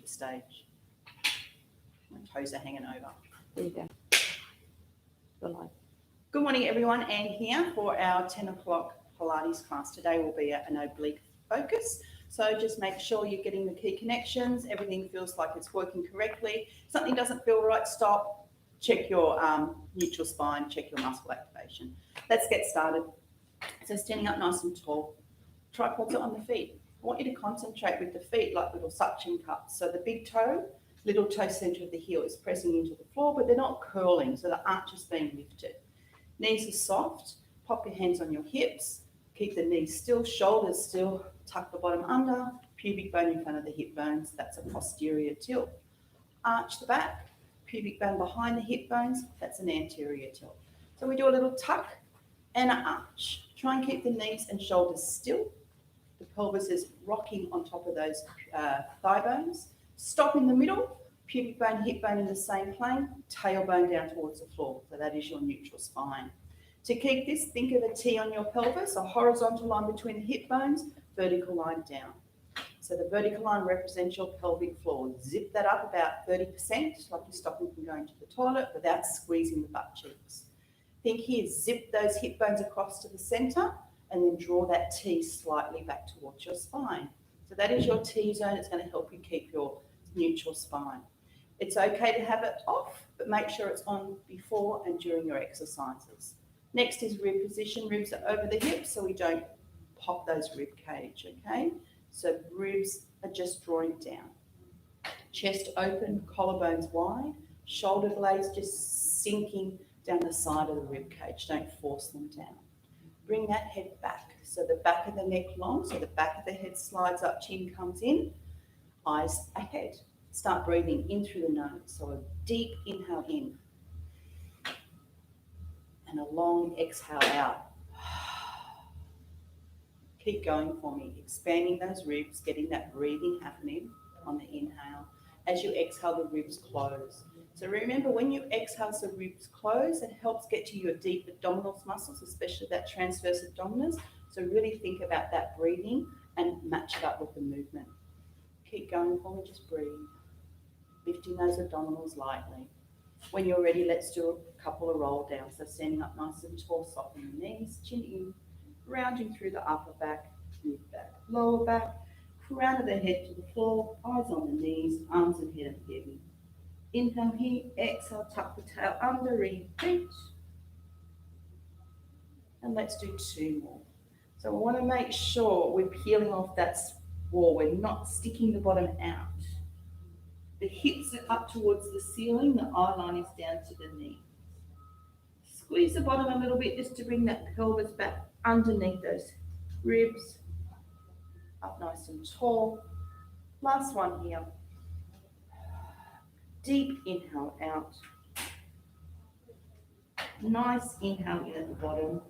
the stage. My toes are hanging over. There you go. Go live. Good morning, everyone. Anne here for our 10 o'clock Pilates class. Today will be an oblique focus. So just make sure you're getting the key connections. Everything feels like it's working correctly. Something doesn't feel right, stop. Check your neutral spine, check your muscle activation. Let's get started. So standing up nice and tall. Tripods are on the feet. I want you to concentrate with the feet like little suction cups. So the big toe, little toe center of the heel is pressing into the floor, but they're not curling, so the arch is being lifted. Knees are soft. Pop your hands on your hips. Keep the knees still, shoulders still. Tuck the bottom under. Pubic bone in front of the hip bones. That's a posterior tilt. Arch the back. Pubic bone behind the hip bones. That's an anterior tilt. So we do a little tuck and an arch. Try and keep the knees and shoulders still. The pelvis is rocking on top of those thigh bones. Stop in the middle. Pubic bone, hip bone in the same plane. Tailbone down towards the floor. So that is your neutral spine. To keep this, think of a T on your pelvis, a horizontal line between the hip bones, vertical line down. So the vertical line represents your pelvic floor. Zip that up about 30%, like you're stopping from going to the toilet without squeezing the butt cheeks. Think here, zip those hip bones across to the center and then draw that T slightly back towards your spine. So that is your T zone. It's going to help you keep your neutral spine. It's okay to have it off, but make sure it's on before and during your exercises. Next is rib position. Ribs are over the hips so we don't pop those rib cage, okay? So ribs are just drawing down. Chest open, collarbones wide, shoulder blades just sinking down the side of the rib cage. Don't force them down. Bring that head back. So the back of the neck long, so the back of the head slides up, chin comes in, eyes ahead. Start breathing in through the nose. So a deep inhale in and a long exhale out. Keep going for me, expanding those ribs, getting that breathing happening on the inhale. As you exhale, the ribs close. So remember, when you exhale, the ribs close, it helps get to your deep abdominals muscles, especially that transverse abdominis. So really think about that breathing and match it up with the movement. Keep going for me, just breathe. Lifting those abdominals lightly. When you're ready, let's do a couple of roll downs. So standing up nice and tall, soften the knees, chin in, rounding through the upper back, mid back, lower back, crown of the head to the floor, eyes on the knees, arms and head are heavy. Inhale here, exhale, tuck the tail under, repeat. And let's do two more. So we want to make sure we're peeling off that wall. We're not sticking the bottom out. The hips are up towards the ceiling, the eye line is down to the knee. Squeeze the bottom a little bit just to bring that pelvis back underneath those ribs. Up nice and tall. Last one here. Deep inhale out. Nice inhale in at the bottom.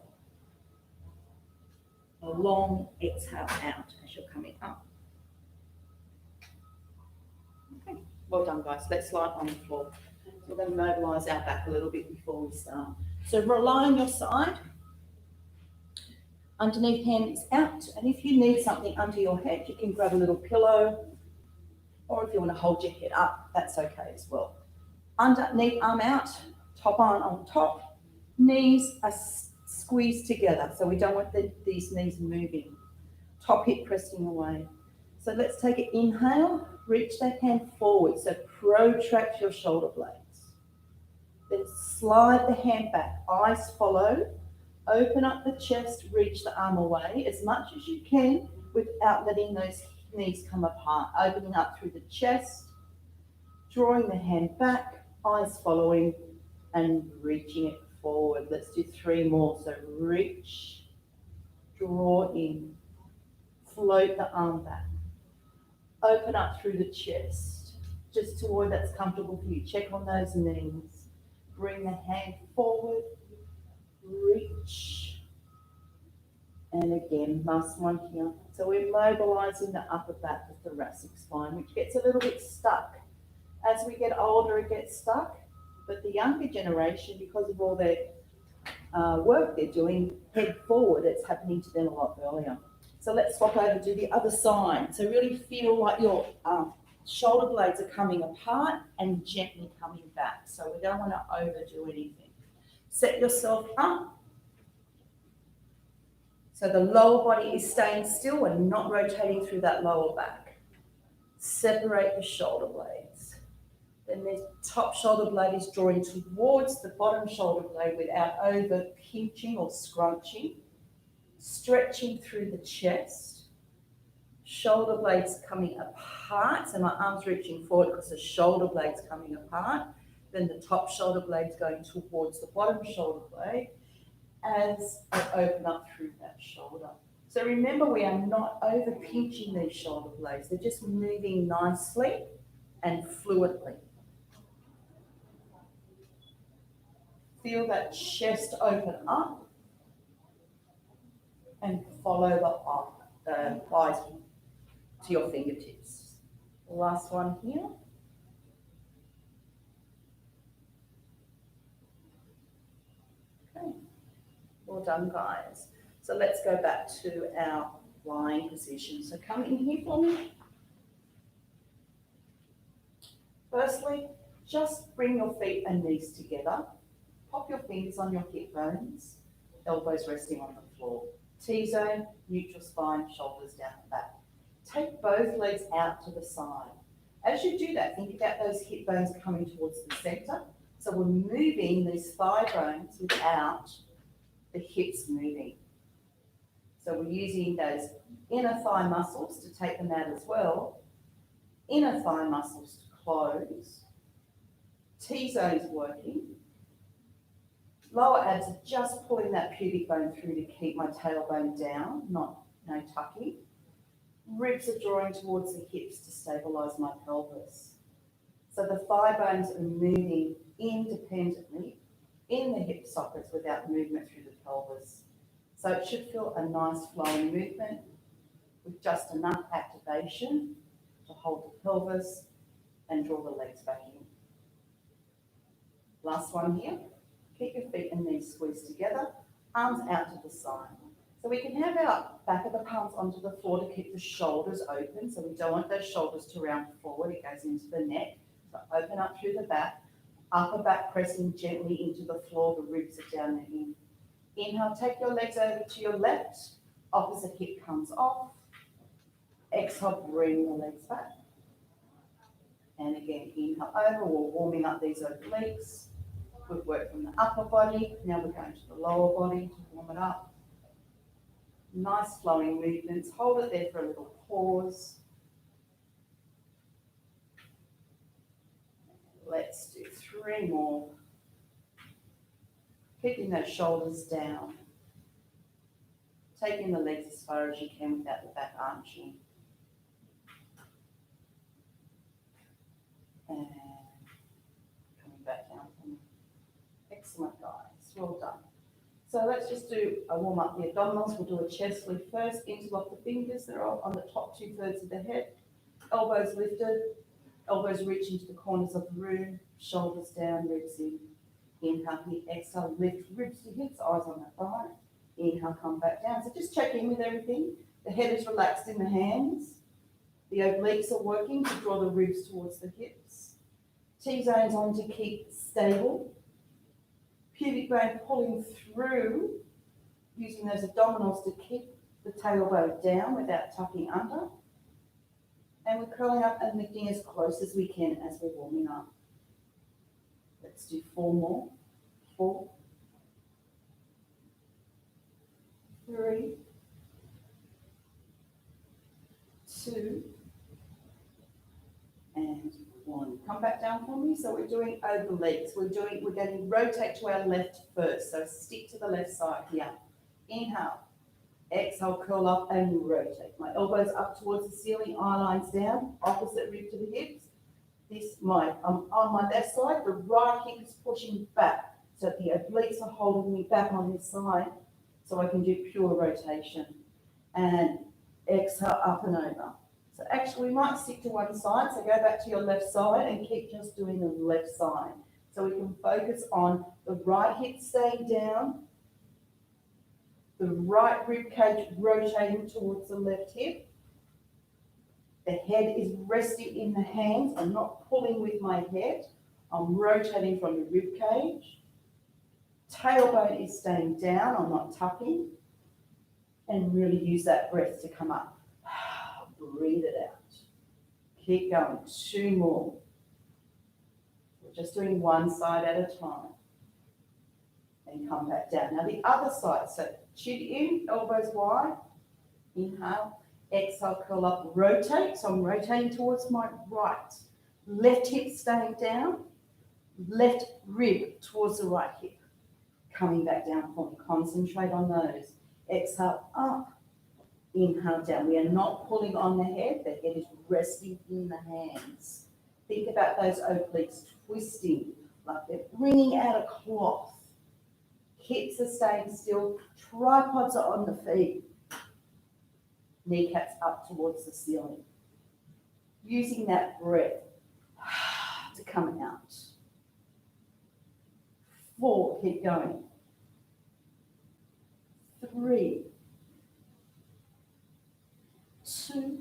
A long exhale out as you're coming up. Okay, well done guys. Let's lie on the floor. We're going to mobilise our back a little bit before we start. So lie on your side. Underneath hands out. And if you need something under your head, you can grab a little pillow. Or if you want to hold your head up, that's okay as well. Underneath arm out, top arm on top. Knees are squeezed together, so we don't want these knees moving. Top hip pressing away. So let's take an inhale, reach that hand forward, so protract your shoulder blades. Then slide the hand back, eyes follow. Open up the chest, reach the arm away as much as you can without letting those knees come apart. Opening up through the chest, drawing the hand back, eyes following, and reaching it forward. Let's do three more. So reach, draw in, float the arm back. Open up through the chest, just to where that's comfortable for you. Check on those knees. Bring the hand forward, reach, and again, last one here. So we're mobilizing the upper back, the thoracic spine, which gets a little bit stuck. As we get older, it gets stuck, but the younger generation, because of all their work they're doing, head forward, it's happening to them a lot earlier. So let's swap over to the other side. So really feel like you're shoulder blades are coming apart and gently coming back. So we don't want to overdo anything. Set yourself up. So the lower body is staying still and not rotating through that lower back. Separate the shoulder blades. Then the top shoulder blade is drawing towards the bottom shoulder blade without over pinching or scrunching. Stretching through the chest. Shoulder blades coming apart. So my arms reaching forward because the shoulder blade's coming apart. Then the top shoulder blade's going towards the bottom shoulder blade as I open up through that shoulder. So remember, we are not over pinching these shoulder blades. They're just moving nicely and fluently. Feel that chest open up and follow the thighs to your fingertips. Last one here. Okay, well done, guys. So let's go back to our lying position. So come in here for me. Firstly, just bring your feet and knees together. Pop your fingers on your hip bones, elbows resting on the floor. T-zone, neutral spine, shoulders down the back. Take both legs out to the side. As you do that, think about those hip bones coming towards the center. So we're moving these thigh bones without the hips moving. So we're using those inner thigh muscles to take them out as well. Inner thigh muscles to close. T-zone's working. Lower abs are just pulling that pubic bone through to keep my tailbone down, no tucking. Ribs are drawing towards the hips to stabilize my pelvis. So the thigh bones are moving independently in the hip sockets without movement through the pelvis. So it should feel a nice flowing movement with just enough activation to hold the pelvis and draw the legs back in. Last one here. Keep your feet and knees squeezed together, arms out to the side. So we can have our back of the palms onto the floor to keep the shoulders open. So we don't want those shoulders to round forward, it goes into the neck. So open up through the back, upper back pressing gently into the floor, the ribs are down and in. Inhale, take your legs over to your left, opposite hip comes off. Exhale, bring the legs back. And again, inhale over, we're warming up these obliques. We've worked from the upper body, now we're going to the lower body to warm it up. Nice flowing movements, hold it there for a little pause. Let's do 3 more. Keeping those shoulders down. Taking the legs as far as you can without the back arching. And coming back down for me. Excellent, guys. Well done. So let's just do a warm up the abdominals. We'll do a chest lift first. Interlock the fingers. They're all on the top 2/3 of the head. Elbows lifted. Elbows reach into the corners of the room. Shoulders down, ribs in. Inhale, here, exhale, lift ribs to hips, eyes on that thigh. Inhale, come back down. So just check in with everything. The head is relaxed in the hands. The obliques are working to draw the ribs towards the hips. T-zones on to keep stable. Pubic bone pulling through, using those abdominals to keep the tailbone down without tucking under. And we're curling up and lifting as close as we can as we're warming up. Let's do 4 more. 4, 3, 2, and 1. Come back down for me. So we're doing obliques. We're going to rotate to our left first. So stick to the left side here. Inhale. Exhale, curl up and rotate. My elbows up towards the ceiling, eye lines down, opposite rib to the hips. I'm on my left side, the right hip is pushing back. So the obliques are holding me back on this side so I can do pure rotation. And exhale, up and over. So actually we might stick to one side. So go back to your left side and keep just doing the left side. So we can focus on the right hip staying down, the right rib cage rotating towards the left hip, The head is resting in the hands. I'm not pulling with my head. I'm rotating from the rib cage. Tailbone is staying down. I'm not tucking. And really use that breath to come up. Breathe it out. Keep going. 2 more. We're just doing one side at a time. And come back down. Now the other side. So chin in, elbows wide. Inhale. Exhale, curl up, rotate. So I'm rotating towards my right. Left hip staying down. Left rib towards the right hip. Coming back down for me. Concentrate on those. Exhale, up. Inhale, down. We are not pulling on the head. The head is resting in the hands. Think about those obliques twisting like they're bringing out a cloth. Hips are staying still. Tripods are on the feet. Kneecaps up towards the ceiling. Using that breath to come out. 4, keep going. 3, 2,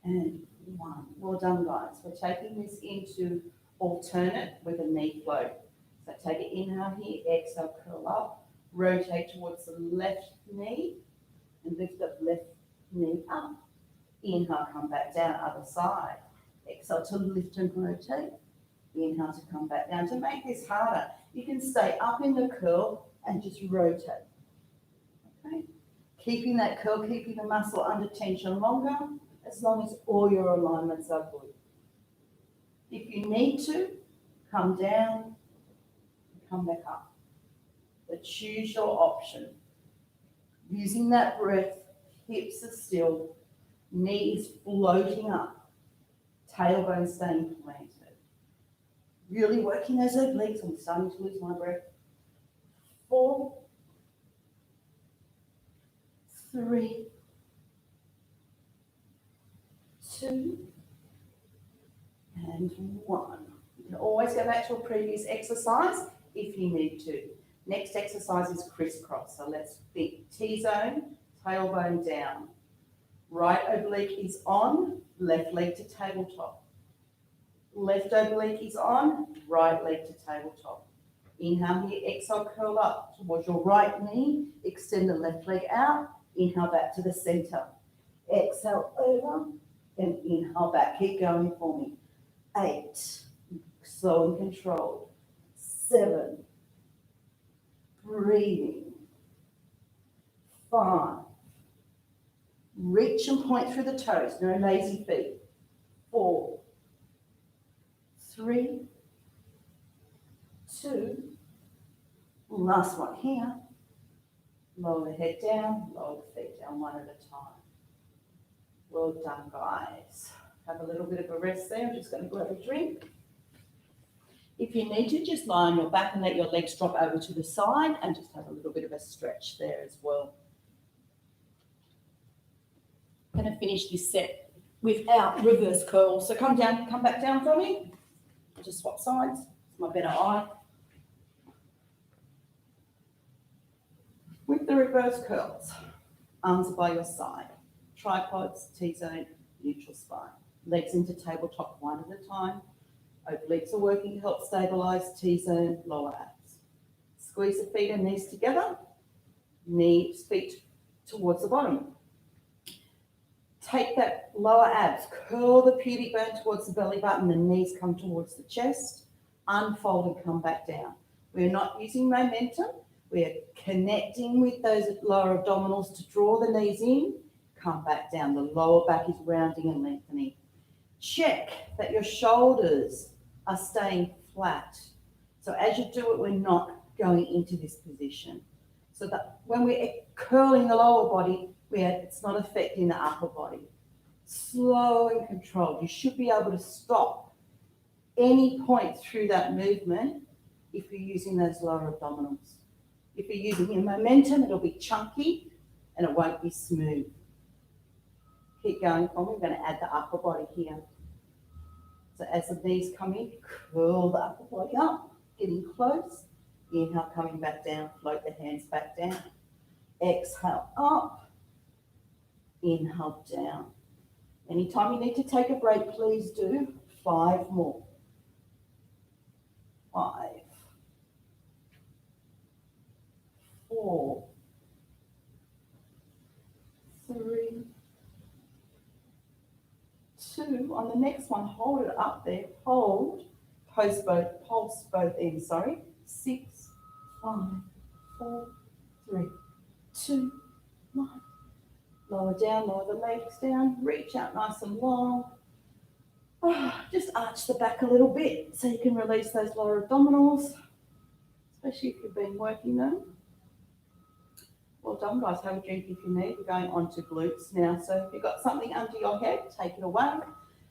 and 1. Well done, guys. We're taking this into alternate with a knee flow. So take an inhale here, exhale, curl up, rotate towards the left knee, and lift the left knee up. Inhale, come back down, other side. Exhale to lift and rotate. Inhale to come back down. To make this harder, you can stay up in the curl and just rotate. Okay? Keeping that curl, keeping the muscle under tension longer, as long as all your alignments are good. If you need to, come down, come back up. But choose your option. Using that breath, hips are still, knees floating up, tailbone staying planted. Really working those obliques. I'm starting to lose my breath. 4, 3, 2, and 1. You can always go back to a previous exercise if you need to. Next exercise is crisscross. So let's think T-zone, tailbone down. Right oblique is on, left leg to tabletop. Left oblique is on, right leg to tabletop. Inhale here, exhale, curl up towards your right knee. Extend the left leg out. Inhale back to the center. Exhale over and inhale back. Keep going for me. 8, slow and controlled. 7, breathing. 5, reach and point through the toes, no lazy feet. 4, 3, 2, last one here. Lower the head down, lower the feet down one at a time. Well done, guys. Have a little bit of a rest there. I'm just going to grab a drink. If you need to, just lie on your back and let your legs drop over to the side and just have a little bit of a stretch there as well. I'm going to finish this set without reverse curls. So come back down for me. I'll just swap sides. It's my better eye. With the reverse curls, arms are by your side. Tripods, T-zone, neutral spine. Legs into tabletop one at a time. Obliques are working to help stabilize T-zone, lower abs. Squeeze the feet and knees together. Knees, feet towards the bottom. Take that lower abs, curl the pubic bone towards the belly button, the knees come towards the chest. Unfold and come back down. We're not using momentum. We're connecting with those lower abdominals to draw the knees in. Come back down. The lower back is rounding and lengthening. Check that your shoulders are staying flat. So as you do it, we're not going into this position. So that when we're curling the lower body, it's not affecting the upper body. Slow and controlled. You should be able to stop any point through that movement if you're using those lower abdominals. If you're using your momentum, it'll be chunky and it won't be smooth. Keep going for me. We're going to add the upper body here. So as the knees come in, curl the upper body up, getting close. Inhale, coming back down, float the hands back down. Exhale, up. Inhale, down. Anytime you need to take a break, please do. 5 more. 5, 4, 3, 2. On the next one, hold it up there. Hold. Pulse both ends, sorry. 6, 5, 4, 3, 2, 1. Lower down, lower the legs down. Reach out nice and long. Just arch the back a little bit so you can release those lower abdominals, especially if you've been working them. Well done, guys. Have a drink if you need. We're going on to glutes now. So if you've got something under your head, take it away.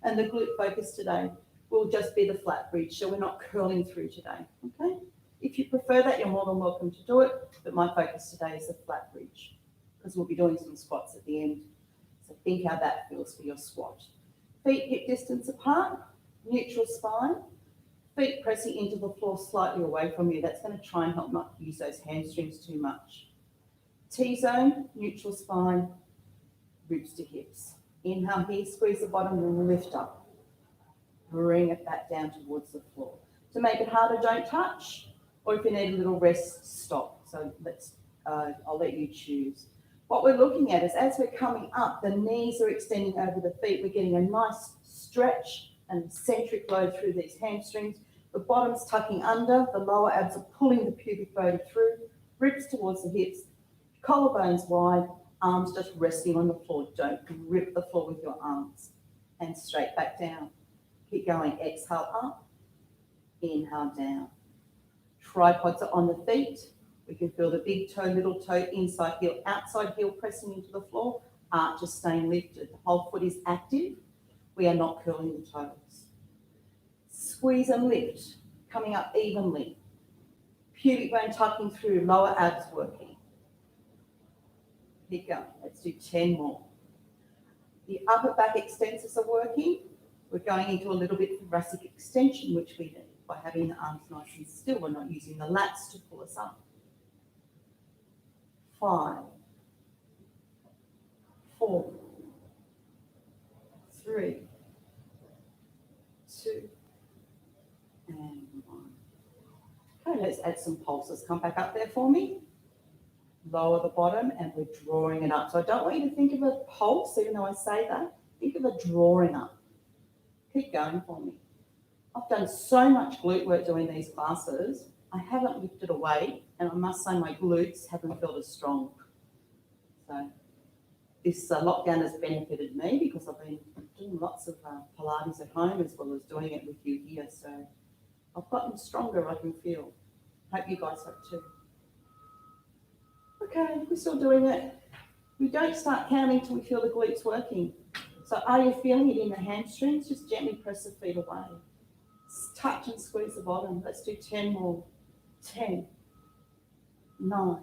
And the glute focus today will just be the flat bridge, so we're not curling through today, okay? If you prefer that, you're more than welcome to do it, but my focus today is the flat bridge because we'll be doing some squats at the end. So think how that feels for your squat. Feet hip distance apart, neutral spine, feet pressing into the floor slightly away from you. That's going to try and help not use those hamstrings too much. T-zone, neutral spine, ribs to hips. Inhale here, squeeze the bottom, lift up. Bring it back down towards the floor. To make it harder, don't touch, or if you need a little rest, stop. So I'll let you choose. What we're looking at is as we're coming up, the knees are extending over the feet. We're getting a nice stretch and centric load through these hamstrings. The bottom's tucking under, the lower abs are pulling the pubic bone through, ribs towards the hips, collarbones wide, arms just resting on the floor. Don't grip the floor with your arms. And straight back down. Keep going. Exhale up, inhale down. Tripods are on the feet. We can feel the big toe, little toe, inside heel, outside heel pressing into the floor. Arch is staying lifted. The whole foot is active. We are not curling the toes. Squeeze and lift, coming up evenly. Pubic bone tucking through, lower abs working. Keep going. Let's do 10 more. The upper back extensors are working. We're going into a little bit of thoracic extension, which we need by having the arms nice and still. We're not using the lats to pull us up. 5, 4, 3, 2, and 1. Okay, let's add some pulses. Come back up there for me. Lower the bottom and we're drawing it up. So I don't want you to think of a pulse, even though I say that. Think of a drawing up. Keep going for me. I've done so much glute work doing these classes. I haven't lifted a weight, and I must say my glutes haven't felt as strong. So this lockdown has benefited me because I've been doing lots of Pilates at home as well as doing it with you here. So I've gotten stronger, I can feel. Hope you guys have too. Okay, we're still doing it. We don't start counting till we feel the glutes working. So are you feeling it in the hamstrings? Just gently press the feet away. Touch and squeeze the bottom. Let's do 10 more. 10, 9,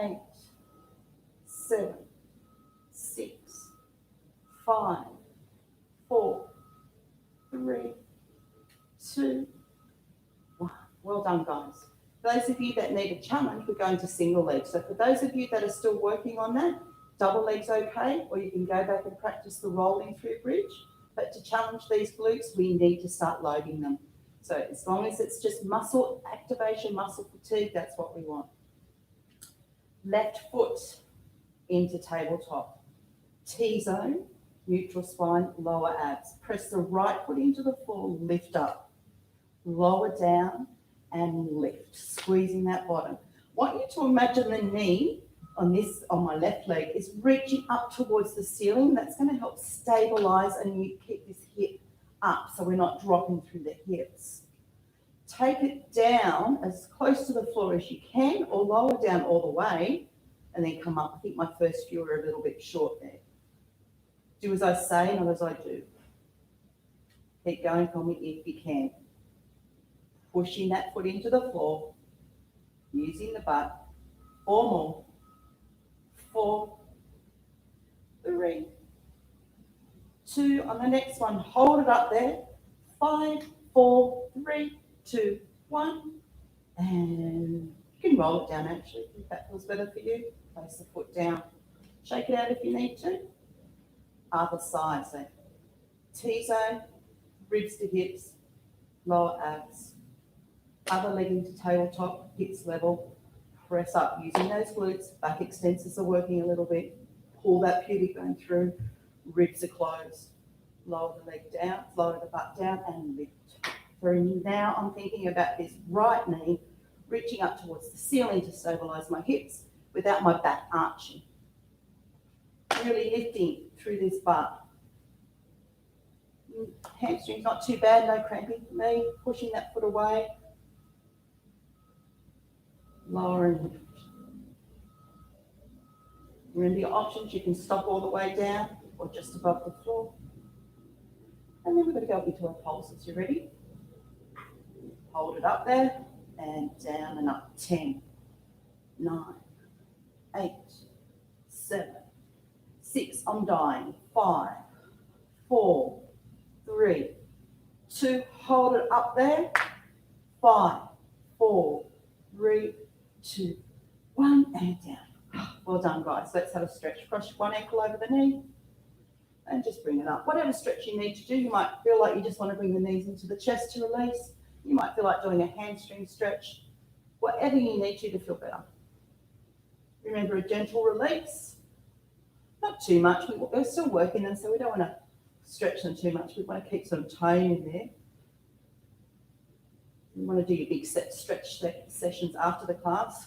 8, 7, 6, 5, 4, 3, 2, 1. Well done, guys. Those of you that need a challenge, we're going to single leg. So for those of you that are still working on that, double leg's okay, or you can go back and practice the rolling through bridge. But to challenge these glutes, we need to start loading them. So as long as it's just muscle activation, muscle fatigue, that's what we want. Left foot into tabletop. T-zone, neutral spine, lower abs. Press the right foot into the floor, lift up. Lower down and lift, squeezing that bottom. I want you to imagine the knee on my left leg is reaching up towards the ceiling. That's going to help stabilize and you keep this hip up so we're not dropping through the hips. Take it down as close to the floor as you can or lower down all the way and then come up. I think my first few are a little bit short there. Do as I say, not as I do. Keep going for me if you can. Pushing that foot into the floor, using the butt. 4 more. 4, 3, 2. On the next one, hold it up there. 5, 4, 3, 2, 1. And you can roll it down actually, if that feels better for you. Place the foot down. Shake it out if you need to. Other side, so T-zone, ribs to hips, lower abs. Other leg into tabletop, hips level. Press up using those glutes. Back extensors are working a little bit. Pull that pubic bone through. Ribs are closed. Lower the leg down, lower the butt down and lift. Through. Now I'm thinking about this right knee reaching up towards the ceiling to stabilize my hips without my back arching. Really lifting through this butt. Hamstrings not too bad, no cramping for me. Pushing that foot away. Lower and lift. Remember your options, you can stop all the way down or just above the floor. And then we're going to go into our pulses. You ready? Hold it up there and down and up. 10, 9, 8, 7, 6, I'm dying. 5, 4, 3, 2, hold it up there. 5, 4, 3, 2, 1, and down. Well done, guys. Let's have a stretch. Cross one ankle over the knee and just bring it up. Whatever stretch you need to do, you might feel like you just want to bring the knees into the chest to release. You might feel like doing a hamstring stretch. Whatever you need to feel better. Remember, a gentle release. Not too much. We're still working them, so we don't want to stretch them too much. We want to keep some tone in there. You want to do your big stretch sessions after the class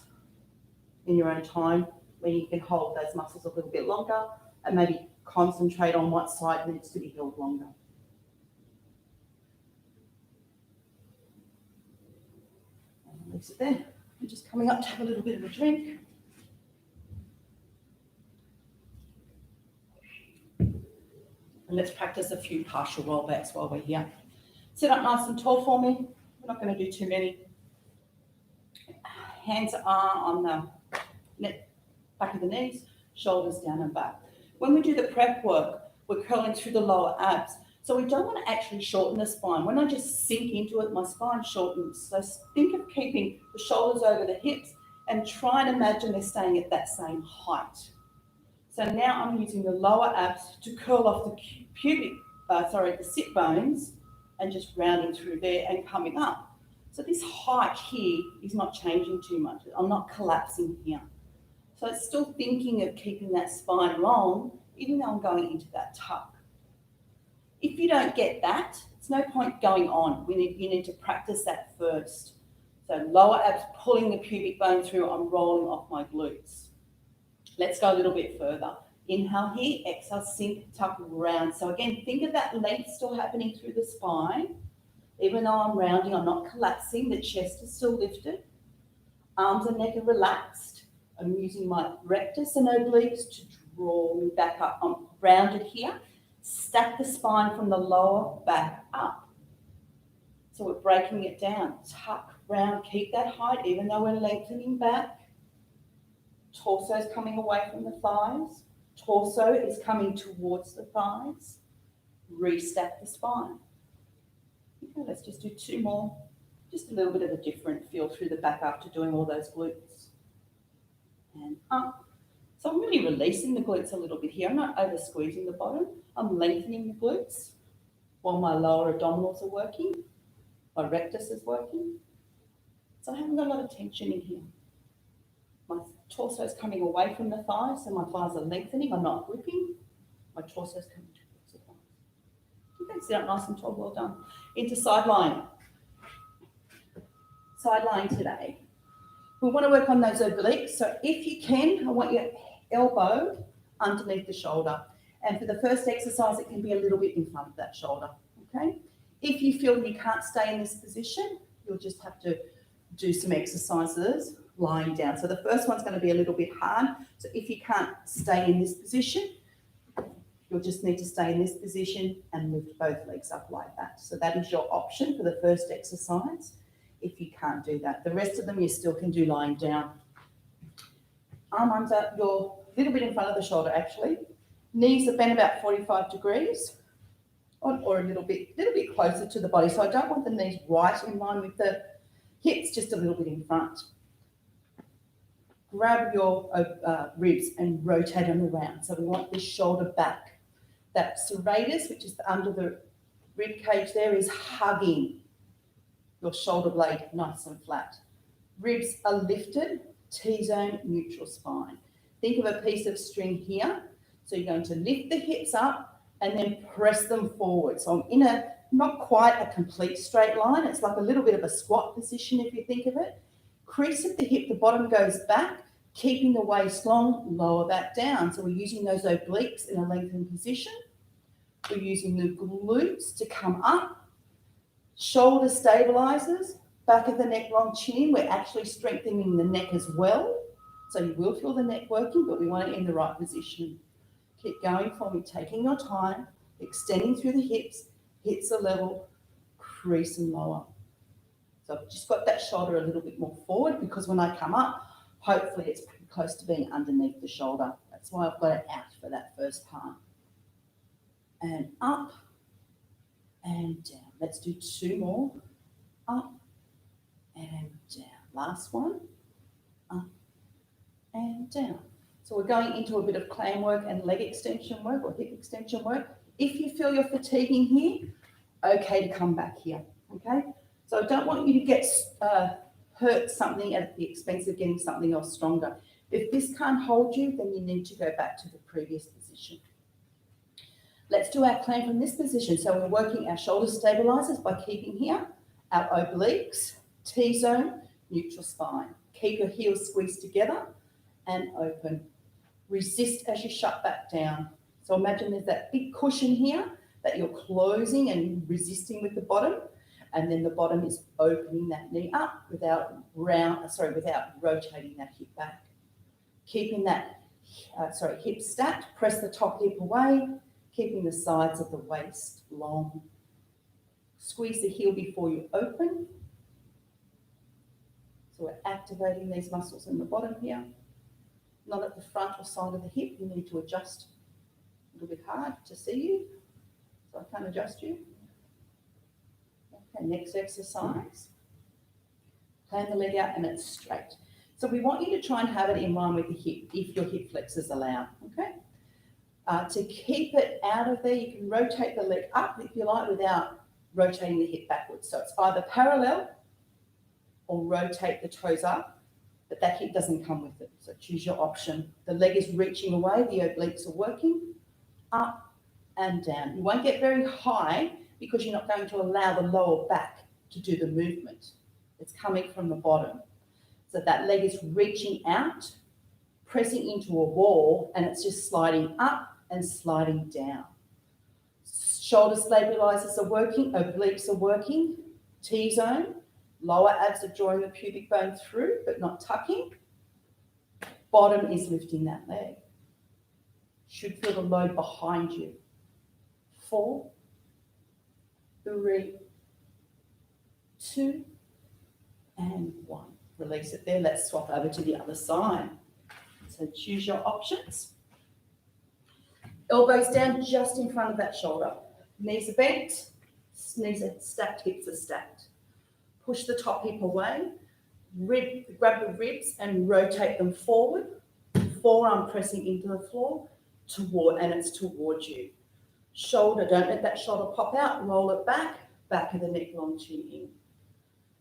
in your own time, where you can hold those muscles a little bit longer and maybe concentrate on what side needs to be held longer. And release it there. I'm just coming up to have a little bit of a drink. And let's practice a few partial rollbacks while we're here. Sit up nice and tall for me. We're not going to do too many. Hands are on the neck, back of the knees, shoulders down and back. When we do the prep work, we're curling through the lower abs. So we don't want to actually shorten the spine. When I just sink into it, my spine shortens. So think of keeping the shoulders over the hips and try and imagine they're staying at that same height. So now I'm using the lower abs to curl off the sit bones and just rounding through there and coming up. So this height here is not changing too much. I'm not collapsing here. So it's still thinking of keeping that spine long, even though I'm going into that tuck. If you don't get that, it's no point going on. You need to practice that first. So lower abs, pulling the pubic bone through, I'm rolling off my glutes. Let's go a little bit further. Inhale here, exhale, sink, tuck, round. So again, think of that length still happening through the spine. Even though I'm rounding, I'm not collapsing, the chest is still lifted. Arms and neck are relaxed. I'm using my rectus and obliques to draw me back up. I'm rounded here. Stack the spine from the lower back up. So we're breaking it down. Tuck, round, keep that height, even though we're lengthening back. Torso is coming away from the thighs. Torso is coming towards the thighs. Restack the spine. Okay, let's just do 2 more. Just a little bit of a different feel through the back after doing all those glutes. And up. So I'm really releasing the glutes a little bit here. I'm not over squeezing the bottom. I'm lengthening the glutes while my lower abdominals are working. My rectus is working. So I haven't got a lot of tension in here. My torso is coming away from the thighs, so my thighs are lengthening. I'm not gripping. My torso is coming towards the thighs. You can sit up nice and tall. Well done. Into side lying. Side lying today. We want to work on those obliques. So if you can, I want your elbow underneath the shoulder. And for the first exercise, it can be a little bit in front of that shoulder. Okay. If you feel you can't stay in this position, you'll just have to do some exercises lying down. So the first one's going to be a little bit hard. So if you can't stay in this position, you'll just need to stay in this position and lift both legs up like that. So that is your option for the first exercise. If you can't do that, the rest of them you still can do lying down. Arms up, you're a little bit in front of the shoulder actually. Knees are bent about 45 degrees or a little bit closer to the body. So I don't want the knees right in line with the hips, just a little bit in front. Grab your ribs and rotate them around. So we want this shoulder back. That serratus, which is under the rib cage there, is hugging your shoulder blade nice and flat. Ribs are lifted, T-zone, neutral spine. Think of a piece of string here. So you're going to lift the hips up and then press them forward. So I'm in a, not quite a complete straight line. It's like a little bit of a squat position if you think of it. Crease at the hip, the bottom goes back, keeping the waist long, lower that down. So we're using those obliques in a lengthened position. We're using the glutes to come up. Shoulder stabilizers, back of the neck, long chin. We're actually strengthening the neck as well. So you will feel the neck working, but we want it in the right position. Keep going for me, taking your time, extending through the hips are level, crease and lower. So I've just got that shoulder a little bit more forward because when I come up, hopefully it's pretty close to being underneath the shoulder. That's why I've got it out for that first part. And up and down. Let's do 2 more. Up and down. Last one. Up and down. So we're going into a bit of clam work and leg extension work or hip extension work. If you feel you're fatiguing here, okay to come back here, okay? So I don't want you to get hurt something at the expense of getting something else stronger. If this can't hold you, then you need to go back to the previous position. Let's do our clam from this position. So we're working our shoulder stabilizers by keeping here, our obliques, T-zone, neutral spine. Keep your heels squeezed together and open. Resist as you shut back down. So imagine there's that big cushion here that you're closing and resisting with the bottom, and then the bottom is opening that knee up without rotating that hip back. Keeping that hip stacked, press the top hip away, keeping the sides of the waist long. Squeeze the heel before you open. So we're activating these muscles in the bottom here. Not at the front or side of the hip. You need to adjust a little bit hard to see you. So I can't adjust you. Okay, next exercise. Plan the leg out and it's straight. So we want you to try and have it in line with the hip if your hip flexors allow, okay? To keep it out of there, you can rotate the leg up if you like without rotating the hip backwards. So it's either parallel or rotate the toes up, but that hip doesn't come with it. So choose your option. The leg is reaching away, the obliques are working, up and down. You won't get very high because you're not going to allow the lower back to do the movement. It's coming from the bottom. So that leg is reaching out, pressing into a wall, and it's just sliding up and sliding down. Shoulder stabilizers are working, obliques are working, T-zone, lower abs are drawing the pubic bone through but not tucking. Bottom is lifting that leg. Should feel the load behind you. 4, 3, 2, and 1. Release it there. Let's swap over to the other side. So choose your options. Elbows down just in front of that shoulder. Knees are bent, knees are stacked, hips are stacked. Push the top hip away, grab the ribs and rotate them forward. Forearm pressing into the floor, and it's towards you. Shoulder, don't let that shoulder pop out, roll it back, back of the neck, long chin in.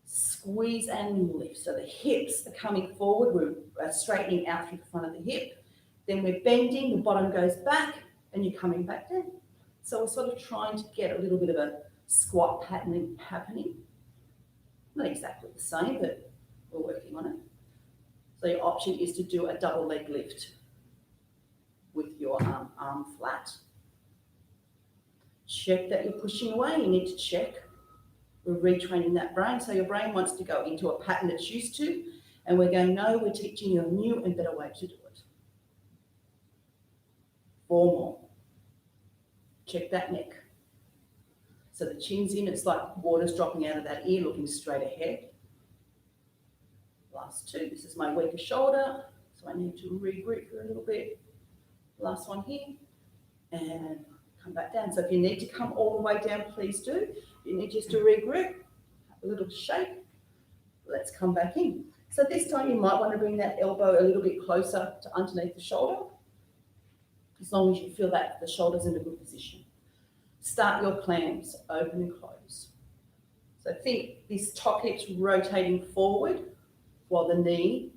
Squeeze and lift. So the hips are coming forward, we're straightening out through the front of the hip. Then we're bending, the bottom goes back, and you're coming back down. So we're sort of trying to get a little bit of a squat pattern happening. Not exactly the same, but we're working on it. So your option is to do a double leg lift with your arm flat. Check that you're pushing away. You need to check. We're retraining that brain. So your brain wants to go into a pattern it's used to, and we're going, no, we're teaching you a new and better way to do it. 4 more. Check that neck. So the chin's in, it's like water's dropping out of that ear, looking straight ahead. Last 2, this is my weaker shoulder, so I need to regroup for a little bit. Last one here, and come back down. So if you need to come all the way down, please do. If you need just to regroup, a little shake, let's come back in. So this time you might want to bring that elbow a little bit closer to underneath the shoulder. as long as you feel that the shoulder's in a good position. Start your clams, open and close. So think this top hip's rotating forward while the knee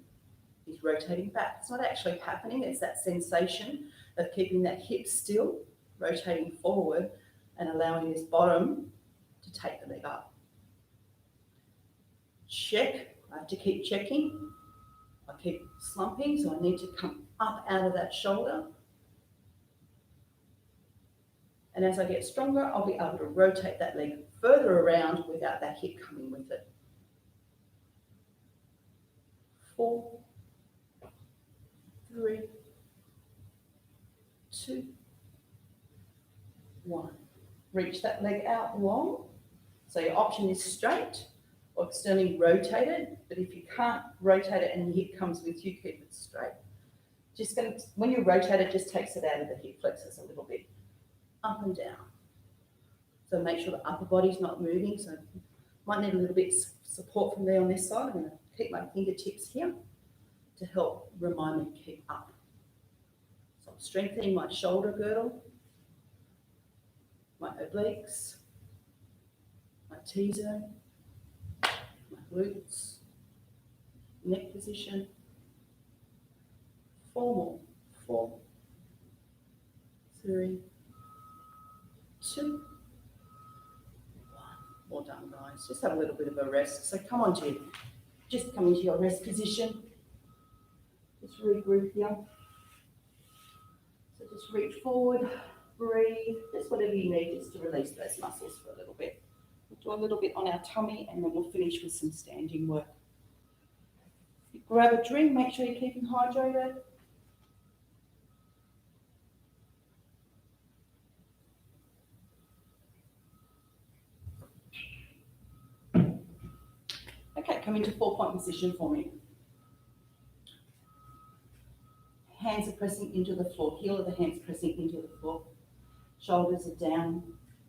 is rotating back. It's not actually happening, it's that sensation of keeping that hip still, rotating forward and allowing this bottom to take the leg up. Check, I have to keep checking. I keep slumping, so I need to come up out of that shoulder. And as I get stronger, I'll be able to rotate that leg further around without that hip coming with it. 4, 3, 2, 1. Reach that leg out long. So your option is straight or externally rotated, but if you can't rotate it and the hip comes with you, keep it straight. When you rotate it, just takes it out of the hip flexors a little bit, up and down. So make sure the upper body's not moving. So might need a little bit support from there on this side. I'm going to keep my fingertips here to help remind me to keep up. So I'm strengthening my shoulder girdle, my obliques, my T-zone, my glutes, neck position. 4 more. 4, 3, 2, 1. Well done, guys. Just have a little bit of a rest. So come on, Jim. Just come into your rest position. Just regroup here. So just reach forward, breathe, just whatever you need just to release those muscles for a little bit. We'll do a little bit on our tummy and then we'll finish with some standing work. Grab a drink, make sure you're keeping hydrated. Okay, come into 4-point position for me. Hands are pressing into the floor, heel of the hands pressing into the floor. Shoulders are down,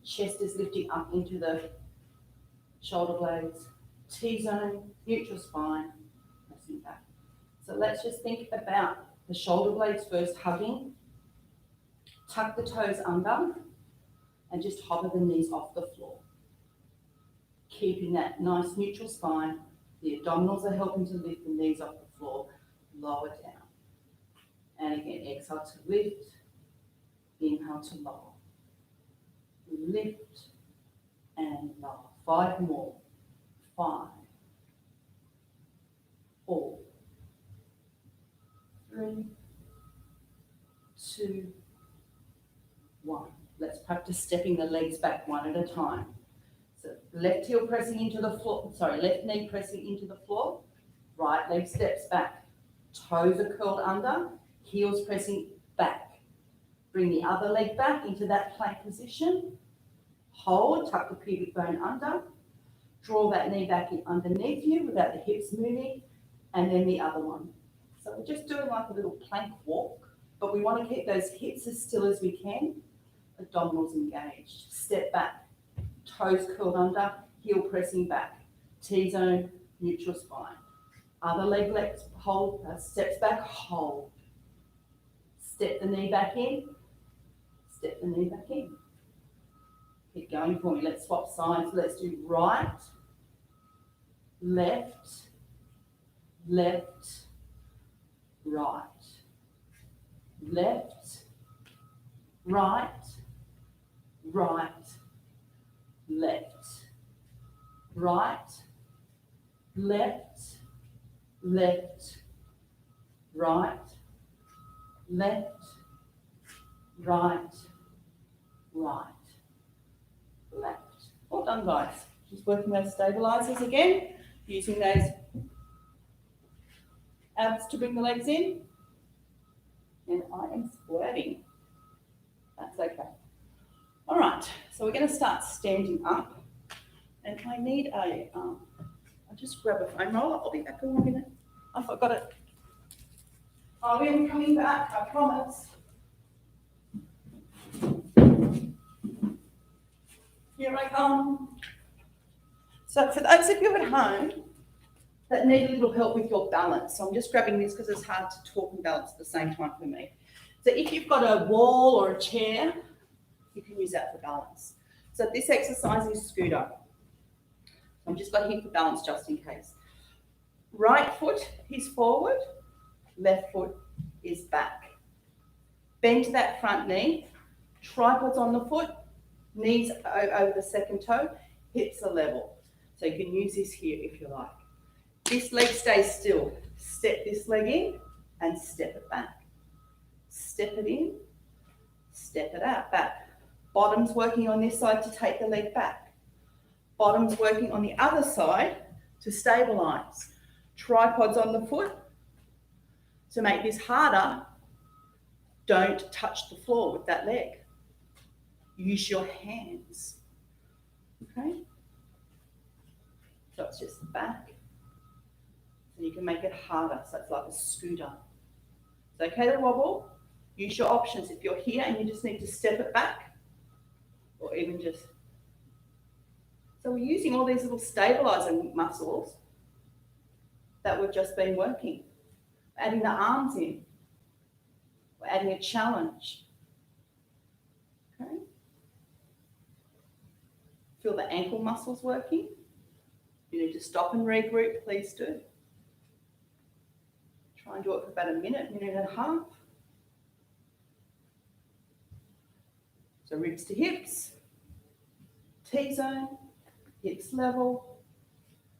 chest is lifting up into the shoulder blades. T-zone, neutral spine, pressing back. So let's just think about the shoulder blades first hugging. Tuck the toes under and just hover the knees off the floor. Keeping that nice neutral spine. The abdominals are helping to lift the knees off the floor, lower down. And again, exhale to lift, inhale to lower. Lift and lower. 5 more. 5, 4, 3, 2, 1. Let's practice stepping the legs back one at a time. So left heel pressing into the floor, left knee pressing into the floor, right leg steps back. Toes are curled under, heels pressing back. Bring the other leg back into that plank position. Hold, tuck the pubic bone under. Draw that knee back in underneath you without the hips moving, and then the other one. So we're just doing like a little plank walk, but we want to keep those hips as still as we can. Abdominals engaged. Step back. Toes curled under, heel pressing back. T-zone, neutral spine. Other leg hold, steps back, hold. Step the knee back in, step the knee back in. Keep going for me. Let's swap sides. Let's do right, left, left, right. Left, right, right, left, right, left, left, right, left, right, right, left. Well done, guys. Just working those stabilizers again, using those abs to bring the legs in. And I am squirting. That's okay. All right, so we're going to start standing up. And I need I'll just grab a foam roller. I'll be back in 1 minute. I forgot it. I am coming back, I promise. Here I come. So for those of you at home that need a little help with your balance, so I'm just grabbing this because it's hard to talk and balance at the same time for me. So if you've got a wall or a chair, you can use that for balance. So this exercise is scooter. I'm just got here for balance just in case. Right foot is forward, left foot is back. Bend that front knee, tripods on the foot, knees over the second toe, hips are level. So you can use this here if you like. This leg stays still. Step this leg in and step it back. Step it in, step it out, back. Bottom's working on this side to take the leg back. Bottom's working on the other side to stabilize. Tripods on the foot. To make this harder, don't touch the floor with that leg. Use your hands. Okay? So it's just the back. And you can make it harder, so it's like a scooter. It's okay to wobble. Use your options. If you're here and you just need to step it back, or even just... So we're using all these little stabilizing muscles that we've just been working. Adding the arms in. We're adding a challenge. Okay? Feel the ankle muscles working. If you need to stop and regroup, please do. Try and do it for about a minute, minute and a half. So ribs to hips, T-zone, hips level,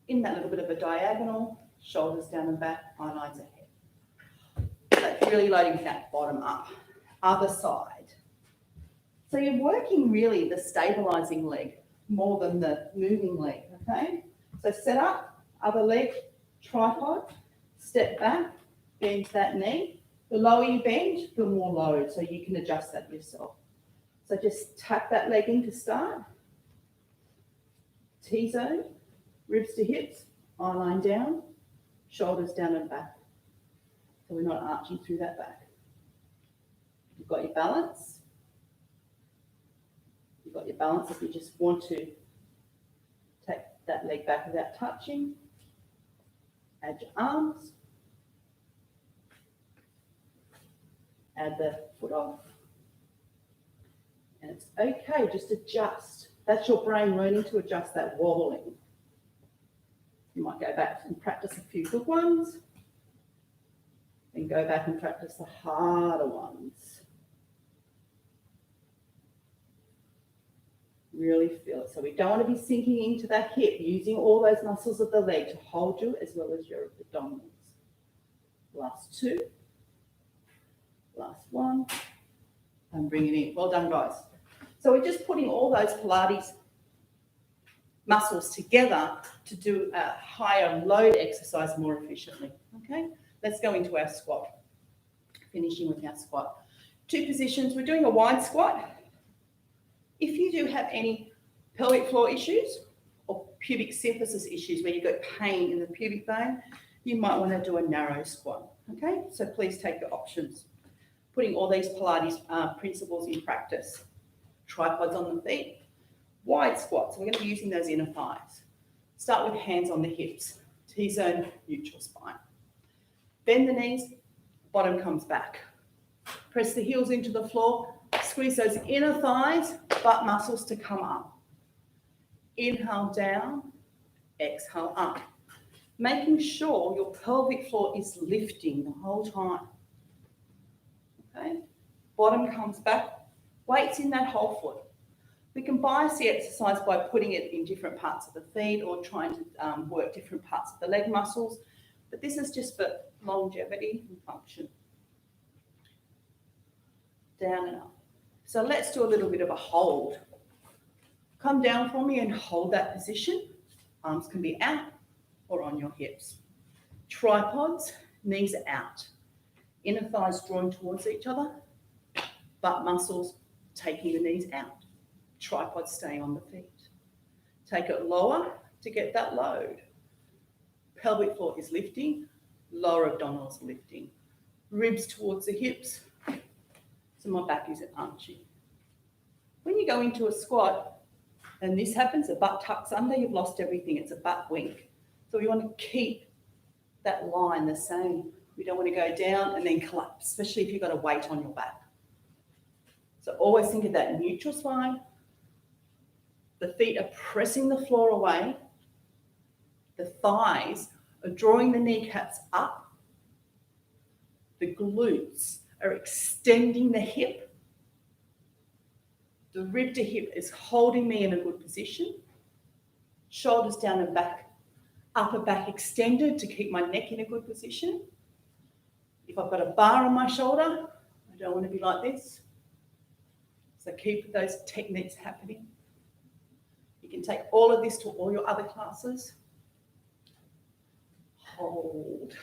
in that little bit of a diagonal, shoulders down and back, eye lines ahead. That's really loading that bottom up. Other side. So you're working really the stabilizing leg more than the moving leg, okay? So set up, other leg, tripod, step back, bend that knee. The lower you bend, the more load, so you can adjust that yourself. So just tap that leg in to start. T-zone, ribs to hips, eye line down, shoulders down and back. So we're not arching through that back. You've got your balance. You've got your balance if you just want to take that leg back without touching. Add your arms. Add the foot off. And it's okay, just adjust. That's your brain learning to adjust that wobbling. You might go back and practice a few good ones. Then go back and practice the harder ones. Really feel it. So we don't want to be sinking into that hip, using all those muscles of the leg to hold you as well as your abdominals. Last two. Last one. And bring it in. Well done, guys. So we're just putting all those Pilates muscles together to do a higher load exercise more efficiently. Okay, let's go into our squat. Finishing with our squat. Two positions. We're doing a wide squat. If you do have any pelvic floor issues or pubic symphysis issues where you've got pain in the pubic bone, you might want to do a narrow squat. Okay, so please take your options. Putting all these Pilates principles in practice. Tripods on the feet, wide squats. We're going to be using those inner thighs. Start with hands on the hips, T-zone, neutral spine. Bend the knees, bottom comes back. Press the heels into the floor, squeeze those inner thighs, butt muscles to come up. Inhale down, exhale up. Making sure your pelvic floor is lifting the whole time. Okay, bottom comes back. Weights in that whole foot. We can bias the exercise by putting it in different parts of the feet or trying to work different parts of the leg muscles, but this is just for longevity and function. Down and up. So let's do a little bit of a hold. Come down for me and hold that position. Arms can be out or on your hips. Tripods, knees out. Inner thighs drawn towards each other. Butt muscles taking the knees out. Tripod staying on the feet. Take it lower to get that load. Pelvic floor is lifting, lower abdominals lifting. Ribs towards the hips, so my back isn't arching. When you go into a squat, and this happens, the butt tucks under, you've lost everything. It's a butt wink. So we want to keep that line the same. We don't want to go down and then collapse, especially if you've got a weight on your back. So always think of that neutral spine. The feet are pressing the floor away. The thighs are drawing the kneecaps up. The glutes are extending the hip. The rib to hip is holding me in a good position. Shoulders down and back. Upper back extended to keep my neck in a good position. If I've got a bar on my shoulder, I don't want to be like this. So keep those techniques happening. You can take all of this to all your other classes. Hold.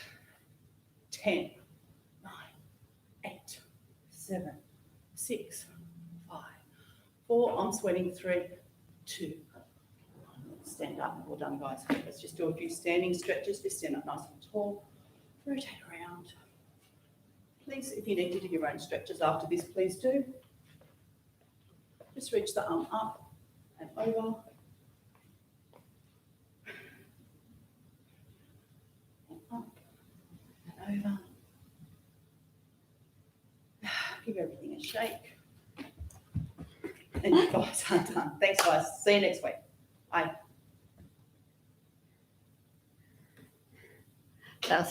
10, 9, 8, 7, 6, 5, 4. I'm sweating. 3, 2, 1. Stand up. Well done, guys. Let's just do a few standing stretches. Just stand up nice and tall. Rotate around. Please, if you need to do your own stretches after this, please do. Just reach the arm up and over. And up and over. Give everything a shake. And you guys are done. Thanks, guys. See you next week. Bye. That's